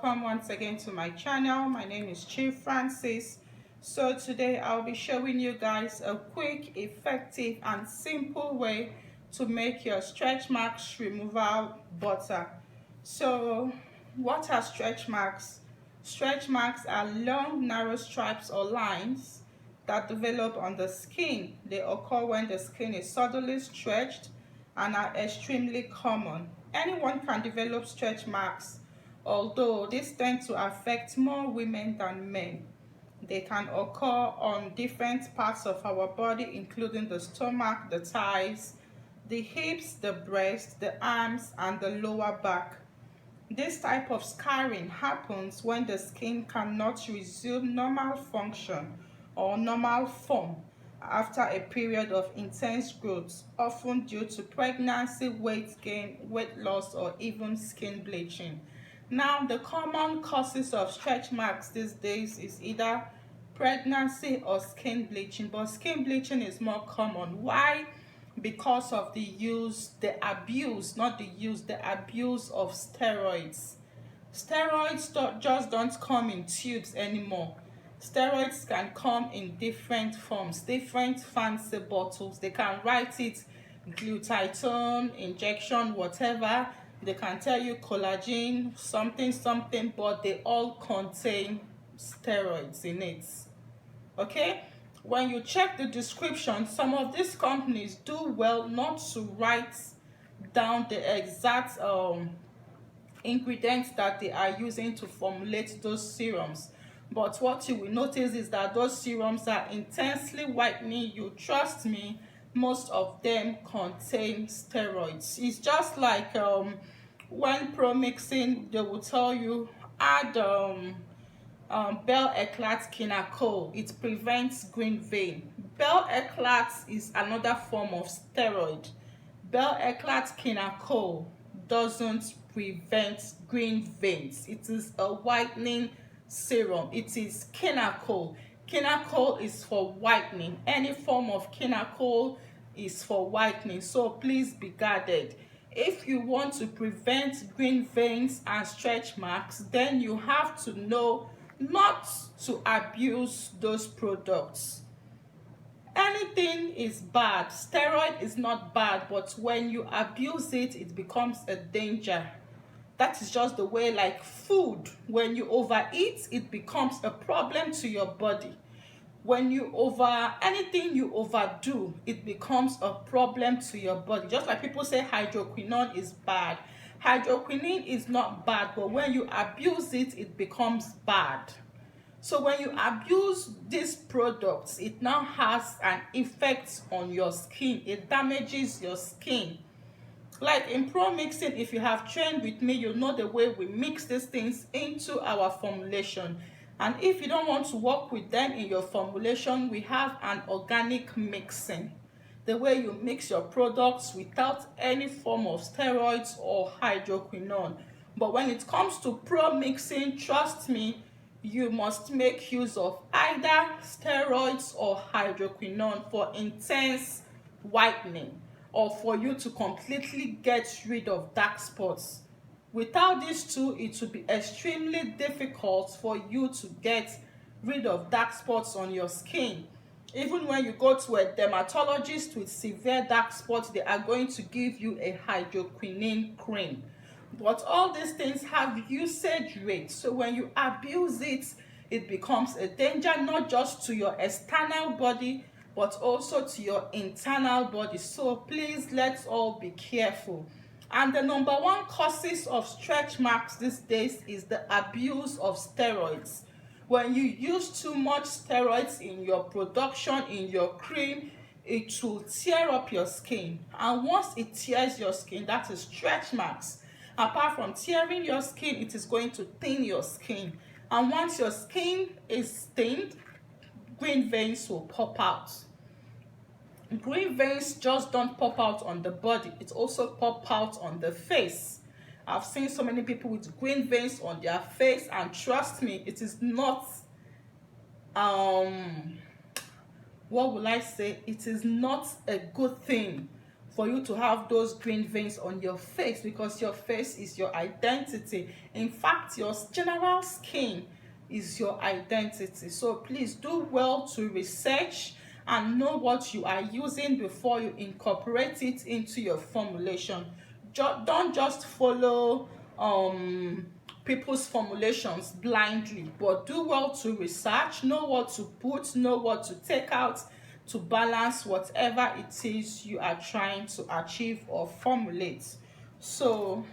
welcome once again to my channel. My name is Chief Francis. So today I'll be showing you guys a quick, effective and simple way to make your stretch marks removal butter. So what are stretch marks? Stretch marks are long, narrow stripes or lines that develop on the skin. They occur when the skin is suddenly stretched and are extremely common. Anyone can develop stretch marks, although these tend to affect more women than men. They can occur on different parts of our body, including the stomach, the thighs, the hips, the breast, the arms, and the lower back. This type of scarring happens when the skin cannot resume normal function or normal form after a period of intense growth, often due to pregnancy, weight gain, weight loss, or even skin bleaching. Now, the common causes of stretch marks these days is either pregnancy or skin bleaching, but skin bleaching is more common. Why? Because of the abuse of steroids. Steroids just don't come in tubes anymore. Steroids can come in different forms, different fancy bottles. They can write it glutathione injection, whatever. They can tell you collagen something, but they all contain steroids in it. Okay, when you check the description, some of these companies do well not to write down the exact ingredients that they are using to formulate those serums. But what you will notice is that those serums are intensely whitening. You trust me, most of them contain steroids. It's just like when pro-mixing, they will tell you add bel-eclat kinacol. It prevents green vein. Bel-eclat is another form of steroid. Bel-eclat kinacol doesn't prevent green veins. It is a whitening serum. It is kinacol. Kinacol is for whitening. Any form of kinacol is for whitening, so please be guarded. If you want to prevent green veins and stretch marks, then you have to know not to abuse those products. Anything is bad. Steroid is not bad, but when you abuse it, it becomes a danger. That is just the way, like food, when you overeat, it becomes a problem to your body. When anything you overdo, it becomes a problem to your body. Just like people say hydroquinone is bad. Hydroquinone is not bad, but when you abuse it, it becomes bad. So when you abuse these products, it now has an effect on your skin. It damages your skin. Like in pro mixing, if you have trained with me, you know the way we mix these things into our formulation. And if you don't want to work with them in your formulation, we have an organic mixing. The way you mix your products without any form of steroids or hydroquinone. But when it comes to pro mixing, trust me, you must make use of either steroids or hydroquinone for intense whitening, or for you to completely get rid of dark spots. Without these two, it will be extremely difficult for you to get rid of dark spots on your skin. Even when you go to a dermatologist with severe dark spots, they are going to give you a hydroquinone cream. But all these things have usage rates, so when you abuse it, it becomes a danger not just to your external body, but also to your internal body. So please, let's all be careful. And the number one causes of stretch marks these days is the abuse of steroids. When you use too much steroids in your production, in your cream, it will tear up your skin. And once it tears your skin, that is stretch marks. Apart from tearing your skin, it is going to thin your skin. And once your skin is thinned, green veins will pop out. Green veins just don't pop out on the body, it also pop out on the face. I've seen so many people with green veins on their face, and trust me, it is not what will I say, it is not a good thing for you to have those green veins on your face, because your face is your identity. In fact, your general skin is your identity. So please do well to research and know what you are using before you incorporate it into your formulation. Don't just follow people's formulations blindly, but do well to research, know what to put, know what to take out to balance whatever it is you are trying to achieve or formulate. So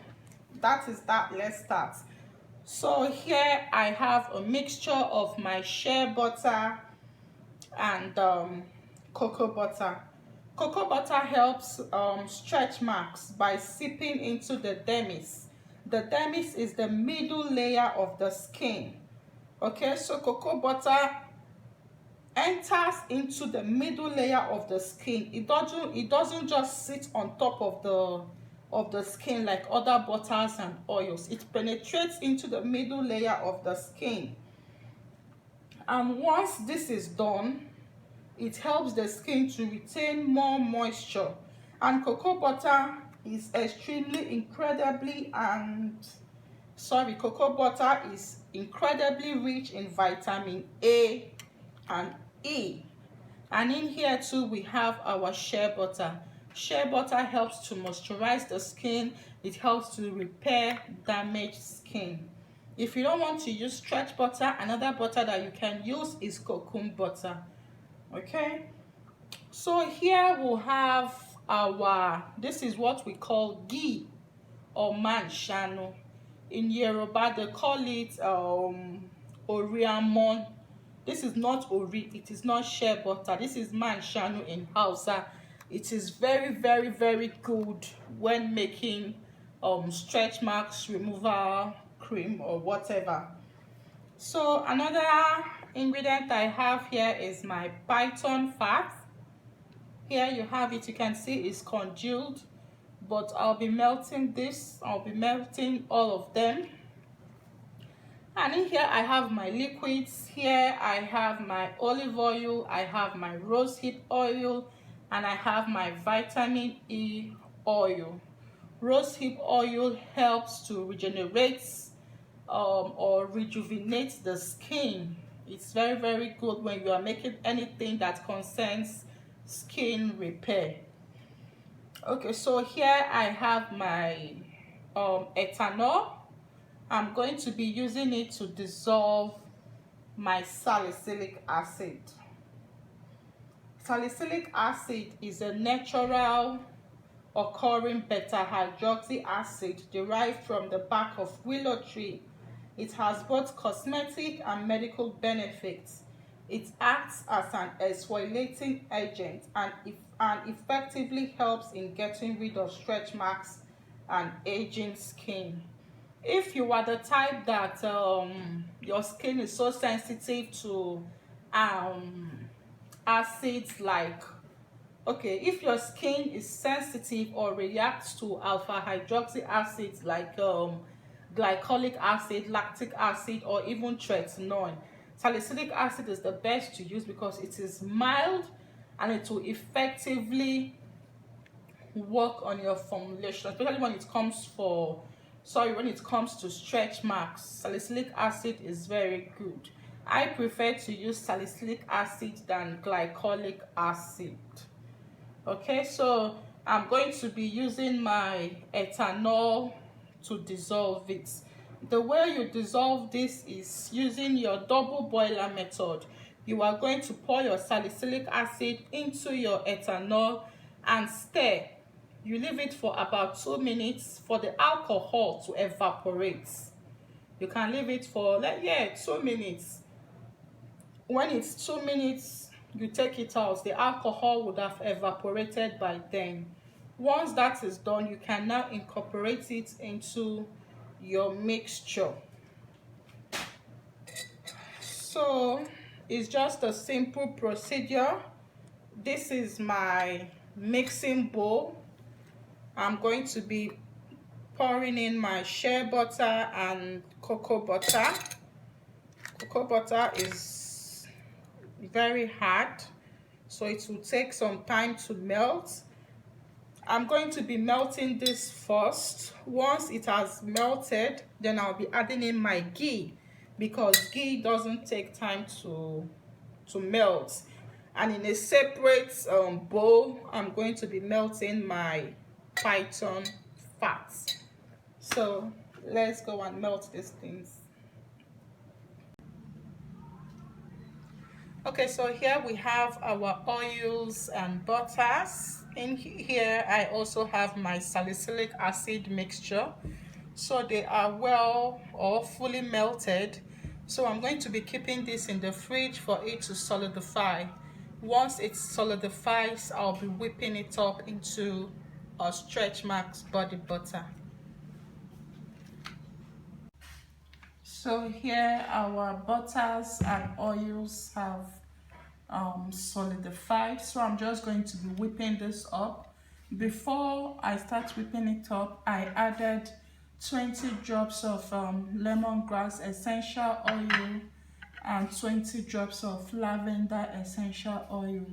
that is that. Let's start. So here I have a mixture of my shea butter and cocoa butter. Cocoa butter helps stretch marks by seeping into the dermis. The dermis is the middle layer of the skin. Okay, so cocoa butter enters into the middle layer of the skin. It doesn't just sit on top of the skin like other butters and oils. It penetrates into the middle layer of the skin. And once this is done, it helps the skin to retain more moisture. And cocoa butter is cocoa butter is incredibly rich in vitamin A and E. And in here too, we have our shea butter. Shea butter helps to moisturize the skin. It helps to repair damaged skin. If you don't want to use stretch butter, another butter that you can use is cocoa butter. Okay, so here we'll have this is what we call ghee or Manshanu. In Yoruba they call it Ori. This is not Ori, it is not shea butter. This is Manshanu in Hausa. It is very, very, very good when making stretch marks removal cream or whatever. So another ingredient I have here is my Phyton fat. Here you have it, you can see it's congealed, but I'll be melting all of them. And in here I have my liquids. Here I have my olive oil, I have my rosehip oil, and I have my vitamin E oil. Rosehip oil helps to regenerate or rejuvenate the skin. It's very, very good when you are making anything that concerns skin repair. Okay, so here I have my ethanol. I'm going to be using it to dissolve my salicylic acid. Salicylic acid is a natural occurring beta-hydroxy acid derived from the bark of willow tree. It has both cosmetic and medical benefits. It acts as an exfoliating agent and effectively helps in getting rid of stretch marks and aging skin. If you are the type that your skin is so sensitive to acids like, okay, if your skin is sensitive or reacts to alpha hydroxy acids like glycolic acid, lactic acid, or even tretinoin, salicylic acid is the best to use because it is mild and it will effectively work on your formulation, especially when it comes to stretch marks. Salicylic acid is very good. I prefer to use salicylic acid than glycolic acid. Okay, so I'm going to be using my ethanol to dissolve it. The way you dissolve this is using your double boiler method. You are going to pour your salicylic acid into your ethanol and stir. You leave it for about 2 minutes for the alcohol to evaporate. You can leave it for 2 minutes. When it's 2 minutes, you take it out. The alcohol would have evaporated by then. Once that is done, you can now incorporate it into your mixture. So it's just a simple procedure. This is my mixing bowl. I'm going to be pouring in my shea butter and cocoa butter. Cocoa butter is very hard, so it will take some time to melt. I'm going to be melting this first. Once it has melted, then I'll be adding in my ghee, because ghee doesn't take time to melt. And in a separate bowl, I'm going to be melting my Phyton fat. So let's go and melt these things. Okay, so here we have our oils and butters. In here I also have my salicylic acid mixture. So they are well or fully melted. So I'm going to be keeping this in the fridge for it to solidify. Once it solidifies, I'll be whipping it up into a stretch marks body butter. So here our butters and oils have solidified. So I'm just going to be whipping this up. Before I start whipping it up, I added 20 drops of lemongrass essential oil and 20 drops of lavender essential oil.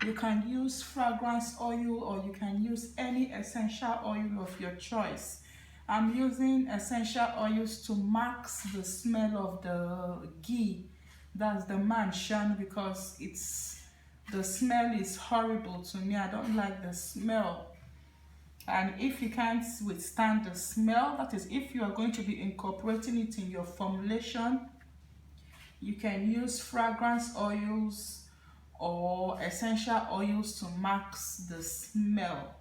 You can use fragrance oil or you can use any essential oil of your choice. I'm using essential oils to mask the smell of the ghee, that's the Manshanu, because the smell is horrible to me. I don't like the smell. And if you can't withstand the smell, that is if you are going to be incorporating it in your formulation, you can use fragrance oils or essential oils to mask the smell.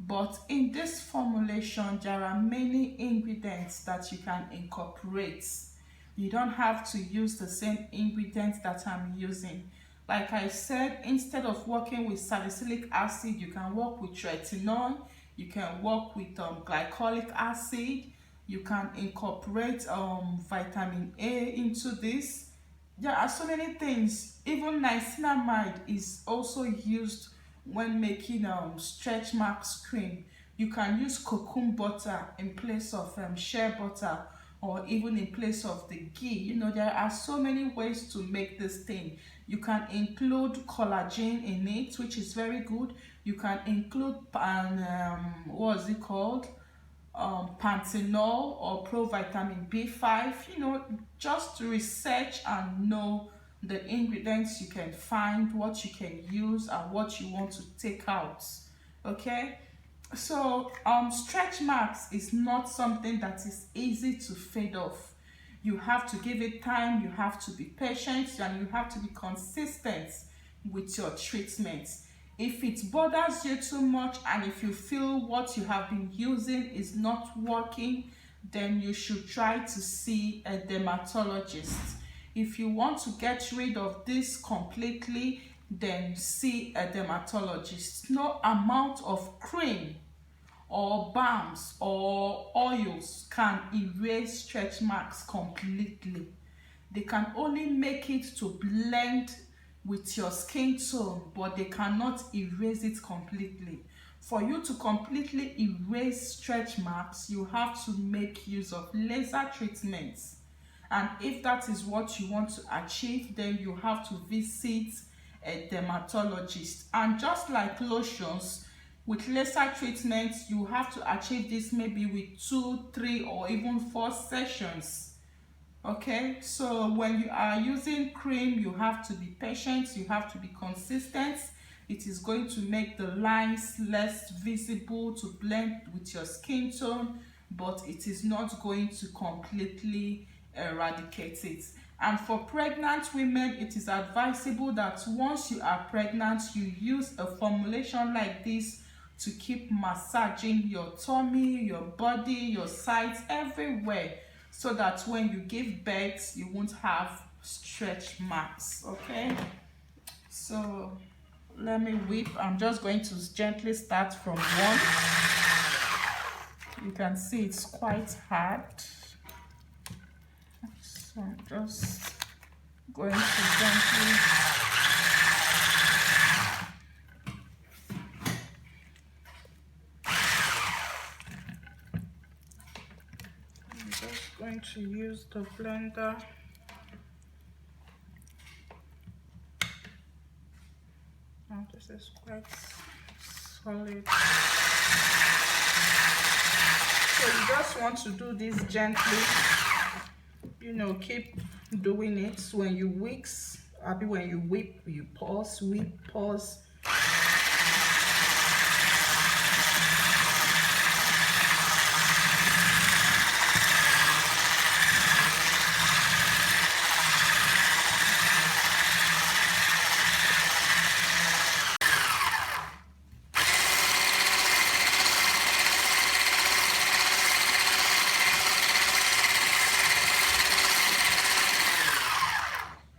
But in this formulation, there are many ingredients that you can incorporate. You don't have to use the same ingredients that I'm using. Like I said, instead of working with salicylic acid, you can work with retinol, you can work with glycolic acid, you can incorporate vitamin A into this. There are so many things. Even niacinamide is also used when making stretch marks cream. You can use cocoa butter in place of shea butter, or even in place of the ghee. You know, there are so many ways to make this thing. You can include collagen in it, which is very good. You can include what is it called, panthenol or provitamin B5. You know, just research and know the ingredients you can find, what you can use and what you want to take out. Okay, so stretch marks is not something that is easy to fade off. You have to give it time, you have to be patient, and you have to be consistent with your treatments. If it bothers you too much and if you feel what you have been using is not working, then you should try to see a dermatologist. If you want to get rid of this completely, then see a dermatologist. No amount of cream or balms or oils can erase stretch marks completely. They can only make it to blend with your skin tone, but they cannot erase it completely. For you to completely erase stretch marks, you have to make use of laser treatments. And if that is what you want to achieve, then you have to visit a dermatologist. And just like lotions, with laser treatments, you have to achieve this maybe with 2, 3, or even 4 sessions. Okay, so when you are using cream, you have to be patient, you have to be consistent. It is going to make the lines less visible to blend with your skin tone, but it is not going to completely eradicate it. And for pregnant women, it is advisable that once you are pregnant, you use a formulation like this to keep massaging your tummy, your body, your sides, everywhere, so that when you give birth, you won't have stretch marks. Okay, so let me whip. I'm just going to gently start from 1. You can see it's quite hard, so I'm just going to gently going to use the blender. Now this is quite solid. So you just want to do this gently, you know, keep doing it. When you wicks, when you whip, you pause, whip, pause.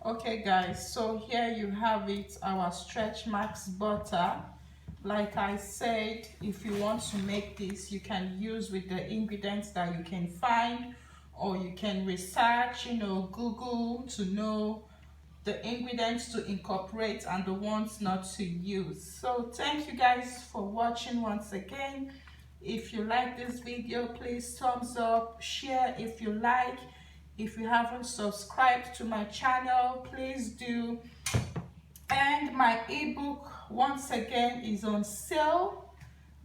Okay guys, so here you have it, our stretch marks butter. Like I said, if you want to make this, you can use with the ingredients that you can find, or you can research, you know, Google to know the ingredients to incorporate and the ones not to use. So thank you guys for watching once again. If you like this video, please thumbs up, share if you like. If you haven't subscribed to my channel, please do. And my ebook once again is on sale.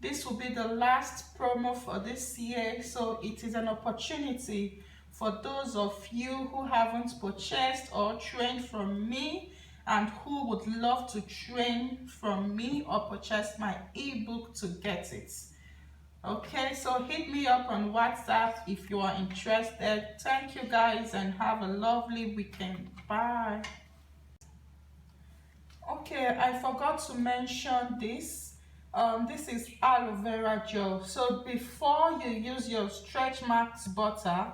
This will be the last promo for this year, so it is an opportunity for those of you who haven't purchased or trained from me and who would love to train from me or purchase my ebook to get it. Okay, so hit me up on WhatsApp if you are interested. Thank you guys and have a lovely weekend. Bye. Okay, I forgot to mention this. This is aloe vera gel. So before you use your stretch marks butter,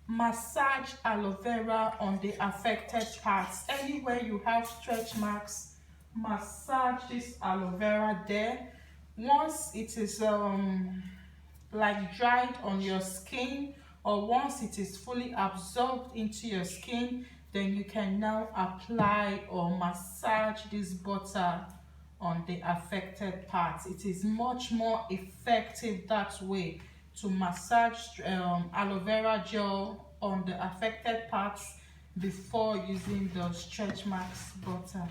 massage aloe vera on the affected parts. Anywhere you have stretch marks, massage this aloe vera there. Once it is like dried on your skin, or once it is fully absorbed into your skin, then you can now apply or massage this butter on the affected parts. It is much more effective that way to massage aloe vera gel on the affected parts before using the stretch marks butter.